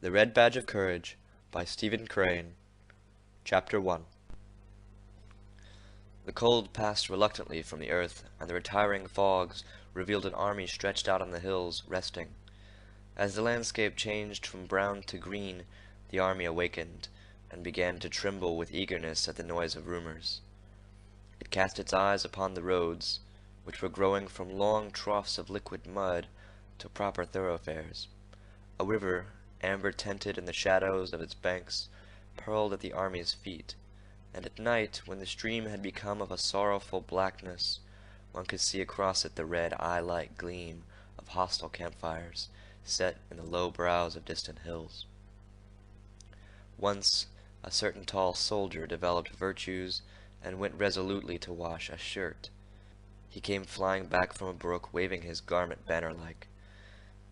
The Red Badge of Courage by Stephen Crane. Chapter 1. The cold passed reluctantly from the earth, and the retiring fogs revealed an army stretched out on the hills, resting. As the landscape changed from brown to green, the army awakened, and began to tremble with eagerness at the noise of rumors. It cast its eyes upon the roads, which were growing from long troughs of liquid mud to proper thoroughfares. A river, amber-tinted in the shadows of its banks, purled at the army's feet, and at night, when the stream had become of a sorrowful blackness, one could see across it the red eye-like gleam of hostile campfires set in the low brows of distant hills. Once a certain tall soldier developed virtues and went resolutely to wash a shirt. He came flying back from a brook, waving his garment banner-like.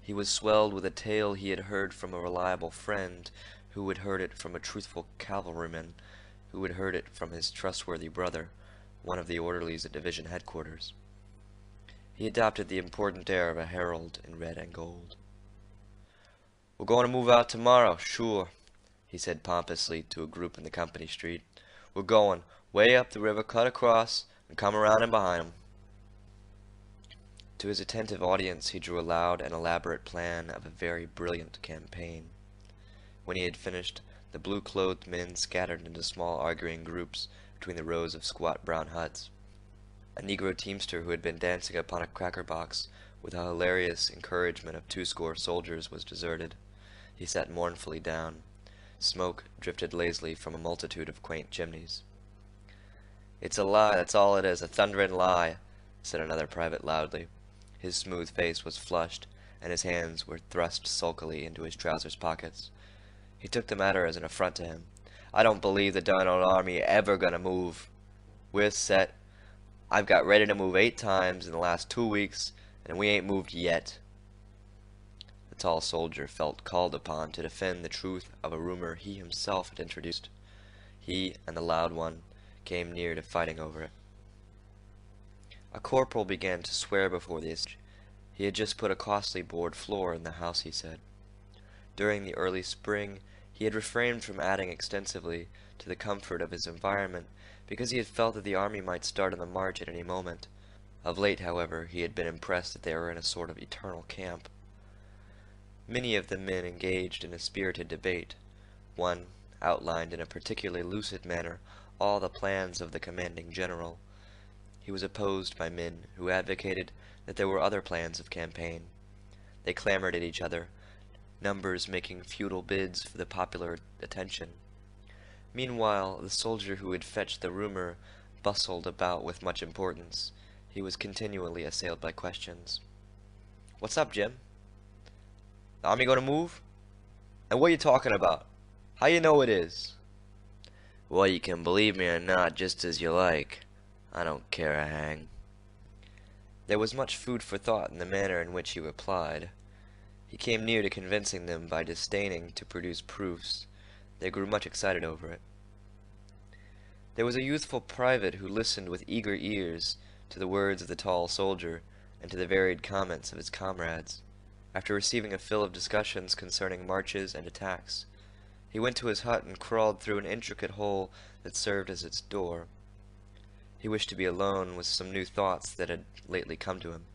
He was swelled with a tale he had heard from a reliable friend, who had heard it from a truthful cavalryman, who had heard it from his trustworthy brother, one of the orderlies at division headquarters. He adopted the important air of a herald in red and gold. "We're going to move out tomorrow, sure," he said pompously to a group in the company street. "We're going way up the river, cut across, and come around in behind 'em." To his attentive audience he drew a loud and elaborate plan of a very brilliant campaign. When he had finished, the blue-clothed men scattered into small arguing groups between the rows of squat brown huts. A Negro teamster who had been dancing upon a cracker box with the hilarious encouragement of 20 soldiers was deserted. He sat mournfully down. Smoke drifted lazily from a multitude of quaint chimneys. "It's a lie, that's all it is, a thunderin' lie," said another private loudly. His smooth face was flushed, and his hands were thrust sulkily into his trousers pockets. He took the matter as an affront to him. "I don't believe the darn old army ever gonna move. We're set. I've got ready to move 8 times in the last 2 weeks, and we ain't moved yet." The tall soldier felt called upon to defend the truth of a rumor he himself had introduced. He and the loud one came near to fighting over it. A corporal began to swear before the assembly. He had just put a costly board floor in the house, he said. During the early spring, he had refrained from adding extensively to the comfort of his environment because he had felt that the army might start on the march at any moment. Of late, however, he had been impressed that they were in a sort of eternal camp. Many of the men engaged in a spirited debate. One outlined in a particularly lucid manner all the plans of the commanding general. He was opposed by men who advocated that there were other plans of campaign. They clamored at each other, numbers making futile bids for the popular attention. Meanwhile, the soldier who had fetched the rumor bustled about with much importance. He was continually assailed by questions. "What's up, Jim? The army gonna move? And what you talking about? How you know it is?" "Well, you can believe me or not, just as you like. I don't care a hang." There was much food for thought in the manner in which he replied. He came near to convincing them by disdaining to produce proofs. They grew much excited over it. There was a youthful private who listened with eager ears to the words of the tall soldier and to the varied comments of his comrades. After receiving a fill of discussions concerning marches and attacks, he went to his hut and crawled through an intricate hole that served as its door. He wished to be alone with some new thoughts that had lately come to him.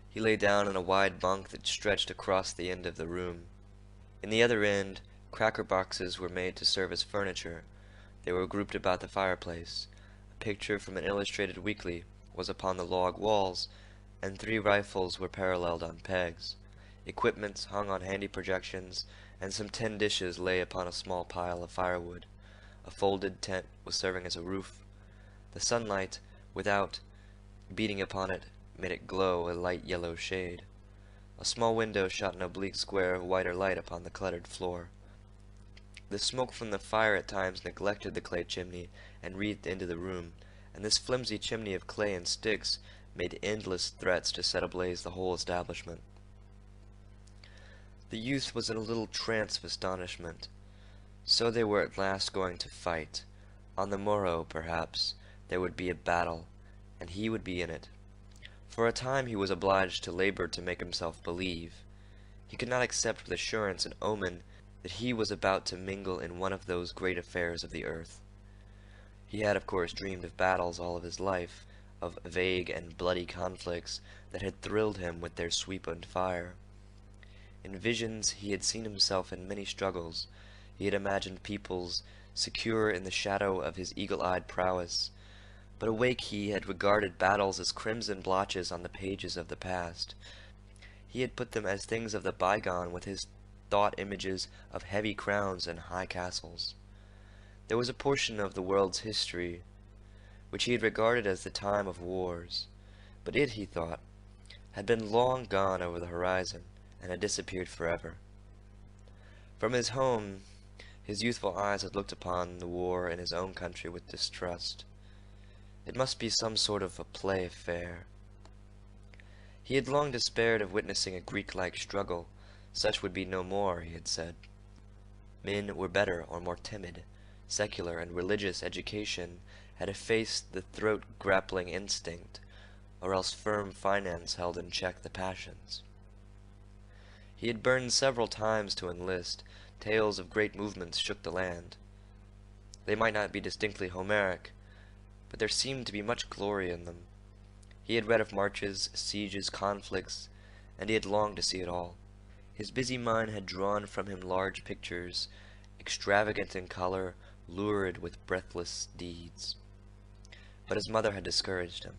He lay down in a wide bunk that stretched across the end of the room. In the other end, cracker boxes were made to serve as furniture. They were grouped about the fireplace. A picture from an illustrated weekly was upon the log walls, and 3 rifles were paralleled on pegs. Equipments hung on handy projections, and some tin dishes lay upon a small pile of firewood. A folded tent was serving as a roof. The sunlight without, beating upon it, made it glow a light yellow shade. A small window shot an oblique square of whiter light upon the cluttered floor. The smoke from the fire at times neglected the clay chimney and wreathed into the room, and this flimsy chimney of clay and sticks made endless threats to set ablaze the whole establishment. The youth was in a little trance of astonishment. So they were at last going to fight. On the morrow, perhaps, there would be a battle, and he would be in it. For a time he was obliged to labor to make himself believe. He could not accept with assurance an omen that he was about to mingle in one of those great affairs of the earth. He had of course dreamed of battles all of his life, of vague and bloody conflicts that had thrilled him with their sweep and fire. In visions he had seen himself in many struggles. He had imagined peoples secure in the shadow of his eagle-eyed prowess, but awake he had regarded battles as crimson blotches on the pages of the past. He had put them as things of the bygone with his thought images of heavy crowns and high castles. There was a portion of the world's history which he had regarded as the time of wars, but it, he thought, had been long gone over the horizon, and had disappeared forever. From his home, his youthful eyes had looked upon the war in his own country with distrust. It must be some sort of a play affair. He had long despaired of witnessing a Greek-like struggle. Such would be no more, he had said. Men were better or more timid. Secular and religious education had effaced the throat-grappling instinct, or else firm finance held in check the passions. He had burned several times to enlist. Tales of great movements shook the land. They might not be distinctly Homeric, but there seemed to be much glory in them. He had read of marches, sieges, conflicts, and he had longed to see it all. His busy mind had drawn from him large pictures, extravagant in color, lurid with breathless deeds. But his mother had discouraged him.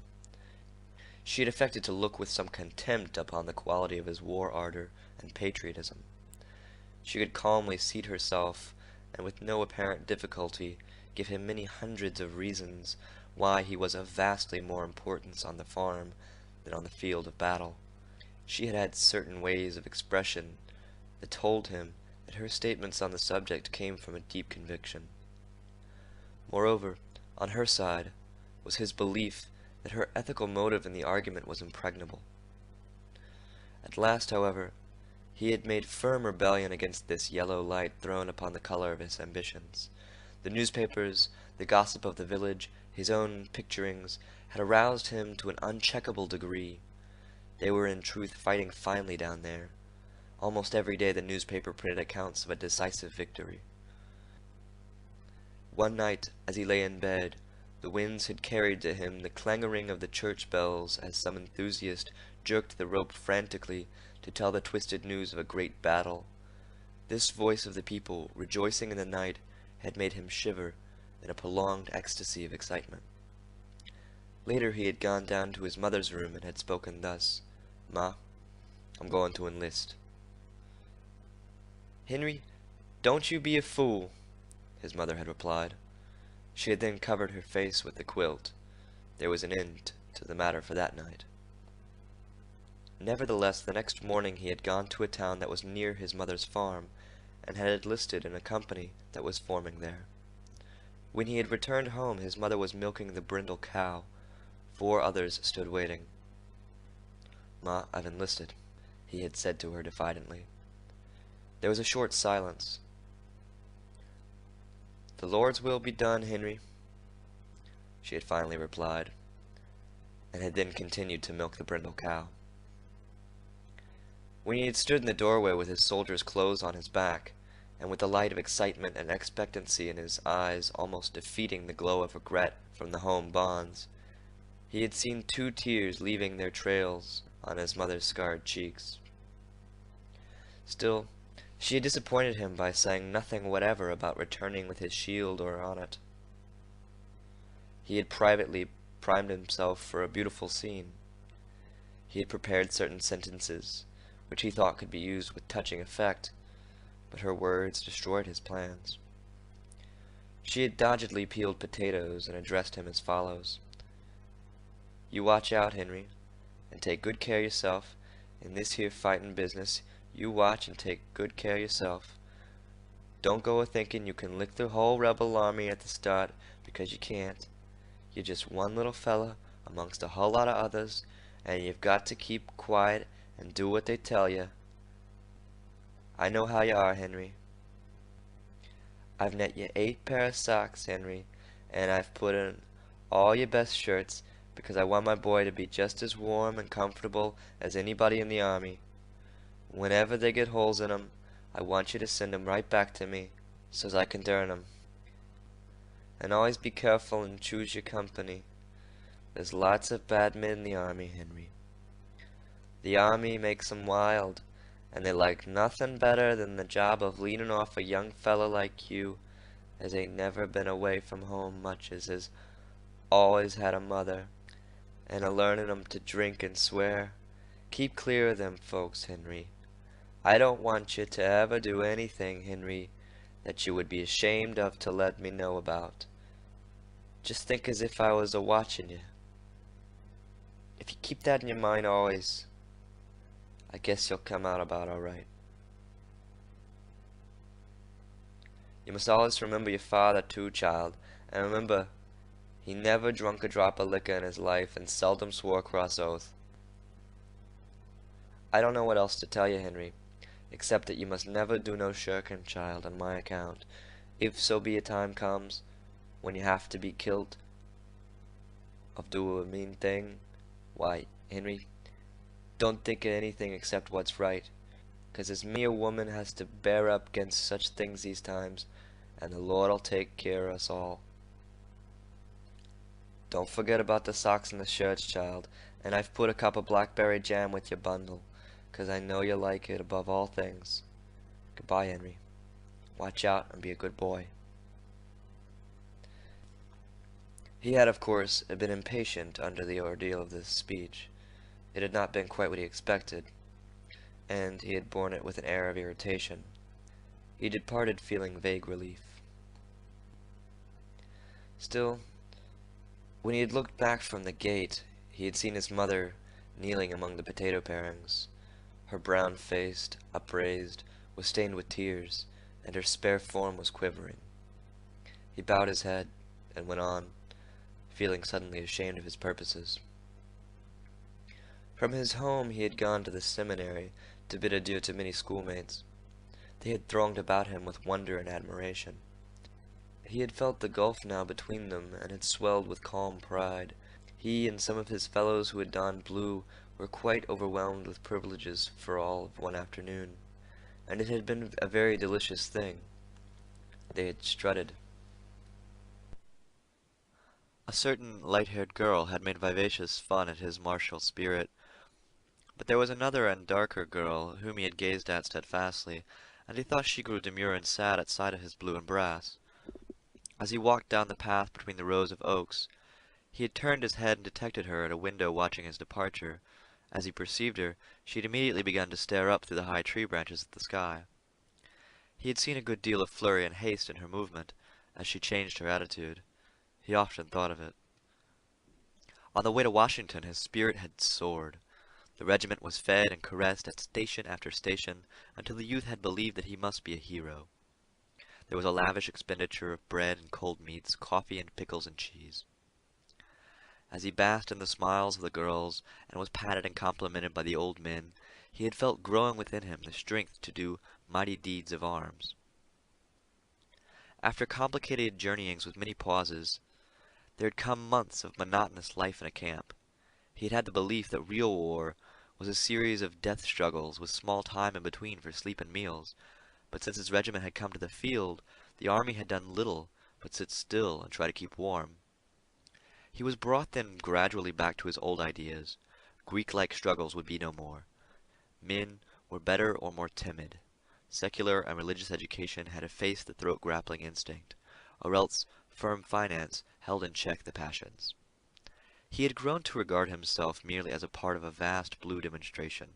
She had affected to look with some contempt upon the quality of his war ardor and patriotism. She could calmly seat herself, and with no apparent difficulty give him many hundreds of reasons why he was of vastly more importance on the farm than on the field of battle. She had had certain ways of expression that told him that her statements on the subject came from a deep conviction. Moreover, on her side, was his belief that her ethical motive in the argument was impregnable. At last, however, he had made firm rebellion against this yellow light thrown upon the color of his ambitions. The newspapers, the gossip of the village, his own picturings, had aroused him to an uncheckable degree. They were in truth fighting finely down there. Almost every day the newspaper printed accounts of a decisive victory. One night, as he lay in bed, the winds had carried to him the clangoring of the church bells as some enthusiast jerked the rope frantically to tell the twisted news of a great battle. This voice of the people, rejoicing in the night, had made him shiver in a prolonged ecstasy of excitement. Later he had gone down to his mother's room and had spoken thus, "Ma, I'm going to enlist." "Henry, don't you be a fool," his mother had replied. She had then covered her face with the quilt. There was an end to the matter for that night. Nevertheless, the next morning he had gone to a town that was near his mother's farm, and had enlisted in a company that was forming there. When he had returned home, his mother was milking the brindle cow. 4 others stood waiting. "Ma, I've enlisted," he had said to her diffidently. There was a short silence. "The Lord's will be done, Henry," she had finally replied, and had then continued to milk the brindle cow. When he had stood in the doorway with his soldier's clothes on his back, and with the light of excitement and expectancy in his eyes almost defeating the glow of regret from the home bonds, he had seen 2 tears leaving their trails on his mother's scarred cheeks. Still, she had disappointed him by saying nothing whatever about returning with his shield or on it. He had privately primed himself for a beautiful scene. He had prepared certain sentences, which he thought could be used with touching effect, but her words destroyed his plans. She had doggedly peeled potatoes and addressed him as follows: "You watch out, Henry, and take good care yourself. In this here fightin' business, you watch and take good care yourself. Don't go a-thinking you can lick the whole rebel army at the start, because you can't. You're just one little fella amongst a whole lot of others, and you've got to keep quiet and do what they tell you. I know how you are, Henry. I've knit you 8 pair of socks, Henry, and I've put in all your best shirts, because I want my boy to be just as warm and comfortable as anybody in the army. Whenever they get holes in 'em, I want you to send 'em right back to me, so's I can darn 'em. And always be careful and choose your company. There's lots of bad men in the army, Henry. The army makes 'em wild, and they like nothing better than the job of leading off a young feller like you as ain't never been away from home much as has always had a mother, and a-learning 'em to drink and swear. Keep clear of them folks, Henry. I don't want you to ever do anything, Henry, that you would be ashamed of to let me know about. Just think as if I was a-watching you. If you keep that in your mind always, I guess you'll come out about all right. You must always remember your father too, child, and remember he never drunk a drop of liquor in his life and seldom swore a cross oath. I don't know what else to tell you, Henry, except that you must never do no shirking, child, on my account. If so be a time comes when you have to be kilt of do a mean thing, why, Henry, don't think of anything except what's right, 'cause as me a woman has to bear up against such things these times, and the Lord'll take care of us all. Don't forget about the socks and the shirts, child, and I've put a cup of blackberry jam with your bundle, 'cause I know you like it above all things. Goodbye, Henry. Watch out and be a good boy. He had, of course, been impatient under the ordeal of this speech. It had not been quite what he expected, and he had borne it with an air of irritation. He departed feeling vague relief. Still, when he had looked back from the gate, he had seen his mother kneeling among the potato parings. Her brown face, upraised, was stained with tears, and her spare form was quivering. He bowed his head, and went on, feeling suddenly ashamed of his purposes. From his home he had gone to the seminary to bid adieu to many schoolmates. They had thronged about him with wonder and admiration. He had felt the gulf now between them, and had swelled with calm pride. He and some of his fellows who had donned blue were quite overwhelmed with privileges for all of one afternoon, and it had been a very delicious thing. They had strutted. A certain light-haired girl had made vivacious fun at his martial spirit, but there was another and darker girl whom he had gazed at steadfastly, and he thought she grew demure and sad at sight of his blue and brass. As he walked down the path between the rows of oaks, he had turned his head and detected her at a window watching his departure. As he perceived her, she had immediately begun to stare up through the high tree branches at the sky. He had seen a good deal of flurry and haste in her movement, as she changed her attitude. He often thought of it. On the way to Washington his spirit had soared. The regiment was fed and caressed at station after station, until the youth had believed that he must be a hero. There was a lavish expenditure of bread and cold meats, coffee and pickles and cheese. As he basked in the smiles of the girls, and was patted and complimented by the old men, he had felt growing within him the strength to do mighty deeds of arms. After complicated journeyings with many pauses, there had come months of monotonous life in a camp. He had had the belief that real war was a series of death struggles with small time in between for sleep and meals, but since his regiment had come to the field, the army had done little but sit still and try to keep warm. He was brought then gradually back to his old ideas. Greek-like struggles would be no more. Men were better or more timid. Secular and religious education had effaced the throat-grappling instinct, or else firm finance held in check the passions. He had grown to regard himself merely as a part of a vast blue demonstration.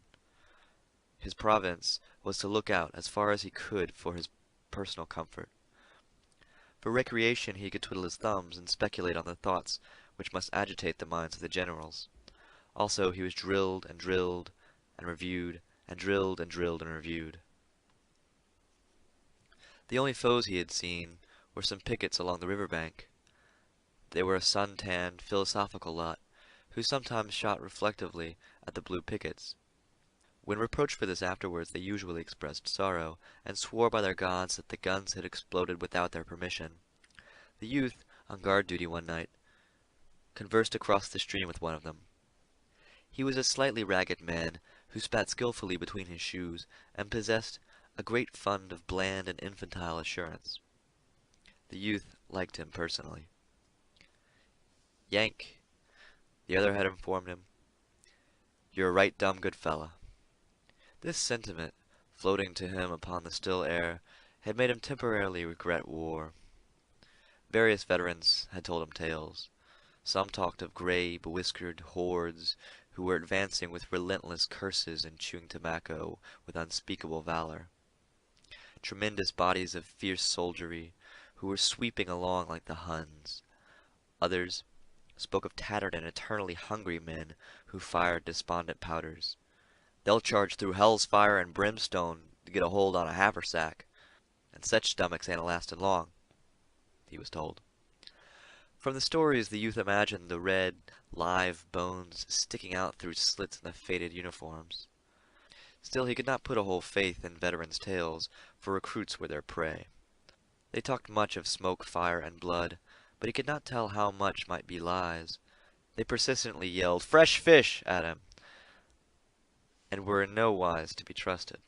His province was to look out as far as he could for his personal comfort. For recreation he could twiddle his thumbs and speculate on the thoughts which must agitate the minds of the generals. Also he was drilled and drilled and reviewed, and drilled and drilled and reviewed. The only foes he had seen were some pickets along the river bank. They were a sun-tanned, philosophical lot, who sometimes shot reflectively at the blue pickets. When reproached for this afterwards, they usually expressed sorrow, and swore by their gods that the guns had exploded without their permission. The youth, on guard duty one night, conversed across the stream with one of them. He was a slightly ragged man, who spat skillfully between his shoes, and possessed a great fund of bland and infantile assurance. The youth liked him personally. "Yank," the other had informed him, "you're a right dumb good fella." This sentiment, floating to him upon the still air, had made him temporarily regret war. Various veterans had told him tales. Some talked of gray, bewhiskered hordes who were advancing with relentless curses and chewing tobacco with unspeakable valor. Tremendous bodies of fierce soldiery who were sweeping along like the Huns. Others spoke of tattered and eternally hungry men who fired despondent powders. "They'll charge through hell's fire and brimstone to get a hold on a haversack, and such stomachs ain't lastin' long," he was told. From the stories the youth imagined the red, live bones sticking out through slits in the faded uniforms. Still, he could not put a whole faith in veterans' tales, for recruits were their prey. They talked much of smoke, fire, and blood, but he could not tell how much might be lies. They persistently yelled "fresh fish" at him, and were in no wise to be trusted.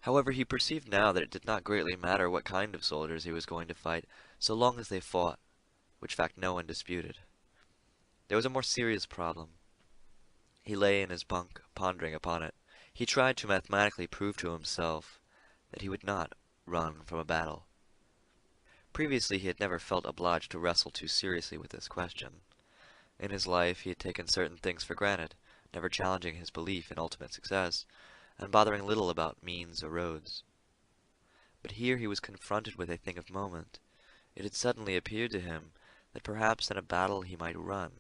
However, he perceived now that it did not greatly matter what kind of soldiers he was going to fight, so long as they fought, which fact no one disputed. There was a more serious problem. He lay in his bunk, pondering upon it. He tried to mathematically prove to himself that he would not run from a battle. Previously he had never felt obliged to wrestle too seriously with this question. In his life he had taken certain things for granted, never challenging his belief in ultimate success, and bothering little about means or roads. But here he was confronted with a thing of moment. It had suddenly appeared to him that perhaps in a battle he might run.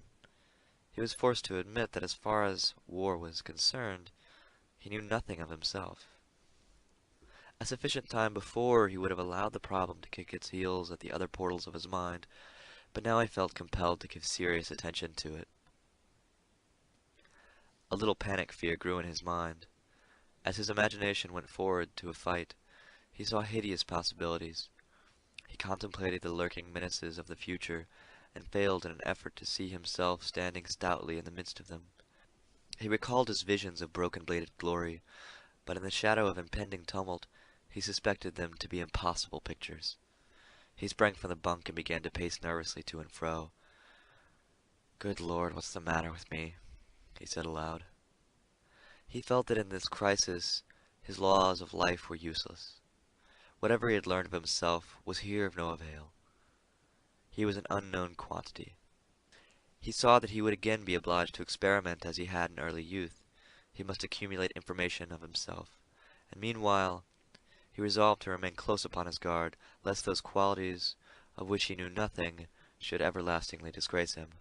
He was forced to admit that as far as war was concerned, he knew nothing of himself. A sufficient time before he would have allowed the problem to kick its heels at the other portals of his mind, but now he felt compelled to give serious attention to it. A little panic fear grew in his mind. As his imagination went forward to a fight, he saw hideous possibilities. He contemplated the lurking menaces of the future, and failed in an effort to see himself standing stoutly in the midst of them. He recalled his visions of broken-bladed glory, but in the shadow of impending tumult, he suspected them to be impossible pictures. He sprang from the bunk and began to pace nervously to and fro. "Good Lord, what's the matter with me?" he said aloud. He felt that in this crisis his laws of life were useless. Whatever he had learned of himself was here of no avail. He was an unknown quantity. He saw that he would again be obliged to experiment as he had in early youth. He must accumulate information of himself, and meanwhile he resolved to remain close upon his guard, lest those qualities of which he knew nothing should everlastingly disgrace him.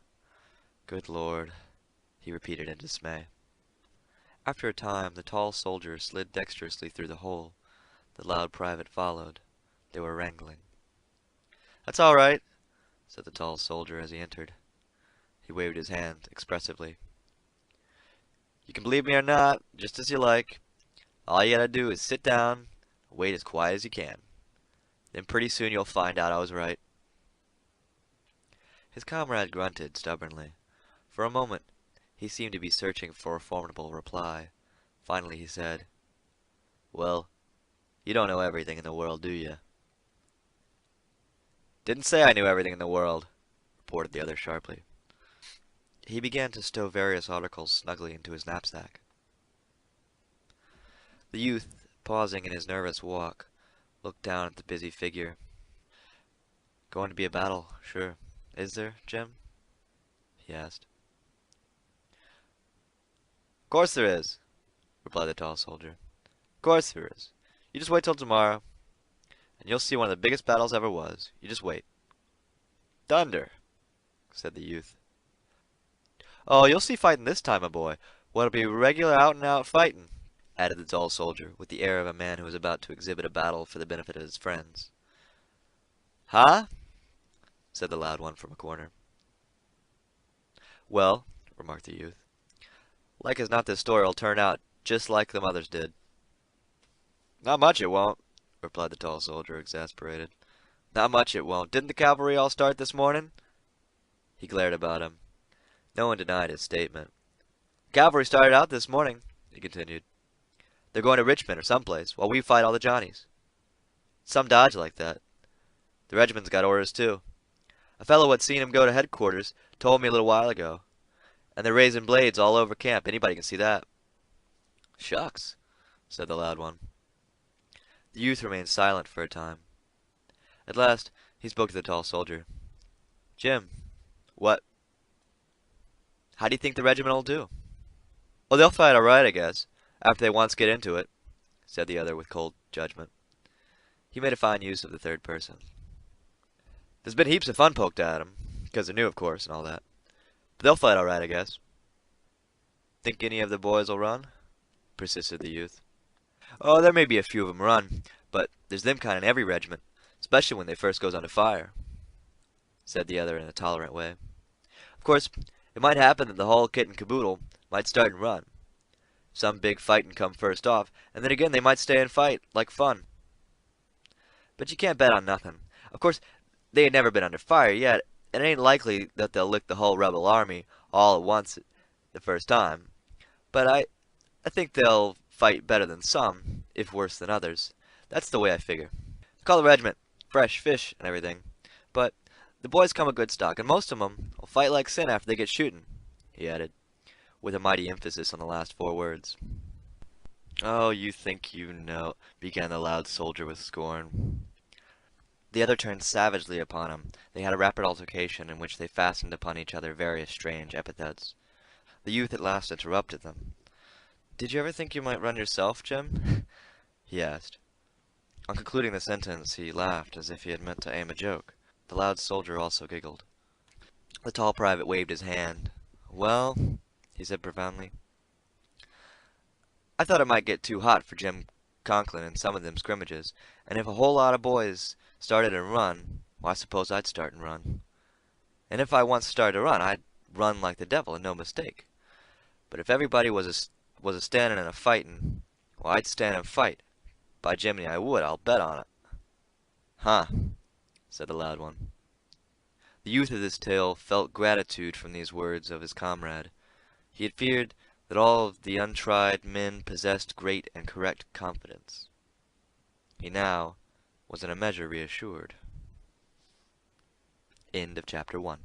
"Good Lord," he repeated in dismay. After a time the tall soldier slid dexterously through the hole. The loud private followed. They were wrangling. "That's all right," said the tall soldier as he entered. He waved his hand expressively. "You can believe me or not, just as you like. All you gotta do is sit down and wait as quiet as you can. Then pretty soon you'll find out I was right." His comrade grunted stubbornly. For a moment he seemed to be searching for a formidable reply. Finally he said, "Well, you don't know everything in the world, do you?" "Didn't say I knew everything in the world," reported the other sharply. He began to stow various articles snugly into his knapsack. The youth, pausing in his nervous walk, looked down at the busy figure. "Going to be a battle, sure. Is there, Jim?" he asked. "Course there is," replied the tall soldier. "Course there is. You just wait till tomorrow, and you'll see one of the biggest battles ever was. You just wait." "Thunder," said the youth. "Oh, you'll see fightin' this time, my boy. What'll be regular out-and-out fightin'," added the tall soldier, with the air of a man who was about to exhibit a battle for the benefit of his friends. "Huh?" said the loud one from a corner. "Well," remarked the youth, "like as not this story'll turn out just like them others did." "Not much it won't," replied the tall soldier, exasperated. "Not much it won't. Didn't the cavalry all start this morning?" He glared about him. No one denied his statement. Cavalry started out this morning, he continued. They're going to Richmond or someplace, while we fight all the Johnnies. Some dodge like that. The regiment's got orders, too. A fellow what seen 'em go to headquarters told me a little while ago. And they're raising blades all over camp. Anybody can see that. Shucks, said the loud one. The youth remained silent for a time. At last, he spoke to the tall soldier. Jim, what? How do you think the regiment'll do? Oh, they'll fight all right, I guess, after they once get into it, said the other with cold judgment. He made a fine use of the third person. There's been heaps of fun poked at 'em, 'cause they're new, of course, and all that. But they'll fight all right, I guess. Think any of the boys'll run? Persisted the youth. Oh, there may be a few of 'em run, but there's them kind in every regiment, especially when they first goes under fire, said the other in a tolerant way. Of course, it might happen that the whole kit and caboodle might start and run. Some big fightin' come first off, and then again they might stay and fight, like fun. But you can't bet on nothin'. Of course, they ain't never been under fire yet, and it ain't likely that they'll lick the whole rebel army all at once the first time. But I think they'll fight better than some, if worse than others. That's the way I figure. Call the regiment fresh fish and everything, but the boys come of good stock, and most of 'em'll fight like sin after they get shootin', he added, with a mighty emphasis on the last four words. Oh, you think you know, began the loud soldier with scorn. The other turned savagely upon him. They had a rapid altercation in which they fastened upon each other various strange epithets. The youth at last interrupted them. Did you ever think you might run yourself, Jim? he asked. On concluding the sentence, he laughed as if he had meant to aim a joke. The loud soldier also giggled. The tall private waved his hand. Well, he said profoundly, I thought it might get too hot for Jim Conklin in some of them scrimmages, and if a whole lot of boys started and run, why, I suppose I'd start and run. And if I once started to run, I'd run like the devil, and no mistake. But if everybody was a standing and a fighting, well, I'd stand and fight. By Jiminy, I would, I'll bet on it. Huh, said the loud one. The youth of this tale felt gratitude from these words of his comrade. He had feared that all of the untried men possessed great and correct confidence. He now was in a measure reassured. End of chapter 1.